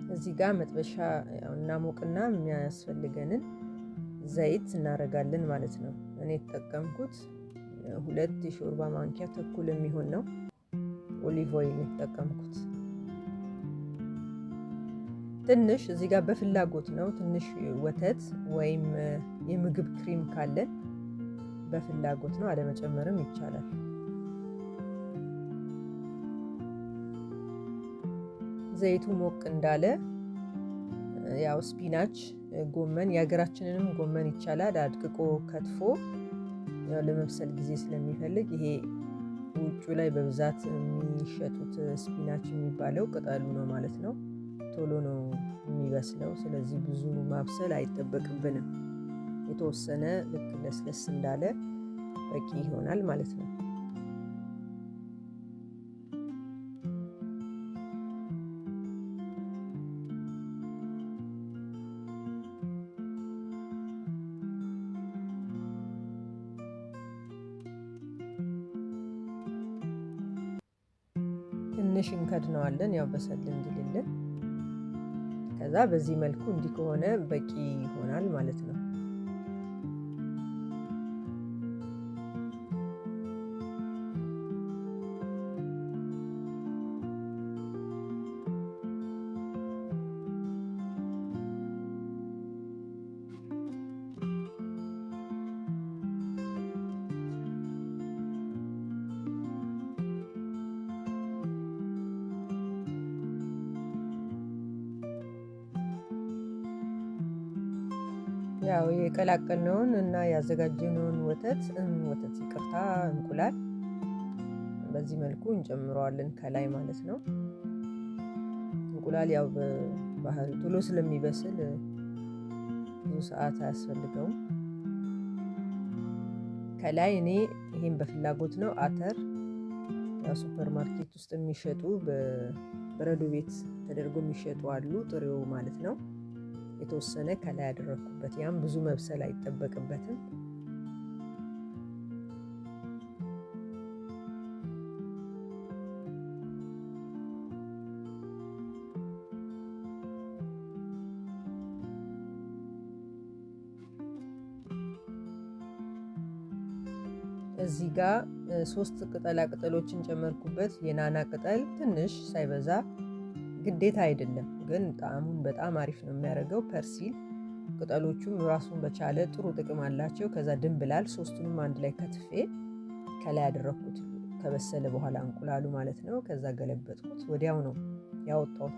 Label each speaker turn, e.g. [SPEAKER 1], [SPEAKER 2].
[SPEAKER 1] እዚህ ጋር መጥበሻ እናሞቅና የሚያስፈልገንን ዘይት እናደርጋለን ማለት ነው። እኔ የተጠቀምኩት 2 የሾርባ ማንኪያ ተኩል የሚሆን ነው ኦሊቭ ኦይል የተጠቀምኩት። ትንሽ እዚህ ጋር በፍላጎት ነው። ትንሽ ወተት ወይም የምግብ ክሬም ካለን በፍላጎት ነው፣ አለመጨመርም ይቻላል። ዘይቱ ሞቅ እንዳለ ያው ስፒናች ጎመን፣ የሀገራችንንም ጎመን ይቻላል አድቅቆ ከትፎ ያው ለመብሰል ጊዜ ስለሚፈልግ፣ ይሄ ውጩ ላይ በብዛት የሚሸጡት ስፒናች የሚባለው ቅጠሉ ነው ማለት ነው። ቶሎ ነው የሚበስለው። ስለዚህ ብዙ ማብሰል አይጠበቅብንም። የተወሰነ ልክ ለስለስ እንዳለ በቂ ይሆናል ማለት ነው። ትንሽ እንከድነዋለን ያው በሰል እንዲልልን። ከዛ በዚህ መልኩ እንዲህ ከሆነ በቂ ይሆናል ማለት ነው። ያው የቀላቀልነውን እና ያዘጋጀነውን እንቁላል በዚህ መልኩ እንጨምረዋለን ከላይ ማለት ነው። እንቁላል ያው በባህሪ ቶሎ ስለሚበስል ብዙ ሰዓት አያስፈልገውም። ከላይ እኔ ይሄን በፍላጎት ነው። አተር ያው ሱፐር ማርኬት ውስጥ የሚሸጡ በበረዶ ቤት ተደርጎ የሚሸጡ አሉ፣ ጥሬው ማለት ነው። የተወሰነ ከላይ ያደረኩበት፣ ያም ብዙ መብሰል አይጠበቅበትም። እዚህ ጋር 3 ቅጠላ ቅጠሎችን ጨመርኩበት። የናና ቅጠል ትንሽ ሳይበዛ፣ ግዴታ አይደለም ግን ጣዕሙን በጣም አሪፍ ነው የሚያደርገው። ፐርሲል ቅጠሎቹም ራሱን በቻለ ጥሩ ጥቅም አላቸው። ከዛ ድንብላል፣ ሶስቱንም አንድ ላይ ከትፌ ከላይ ያደረኩት ከበሰለ በኋላ እንቁላሉ ማለት ነው። ከዛ ገለበጥኩት። ወዲያው ነው ያወጣሁት።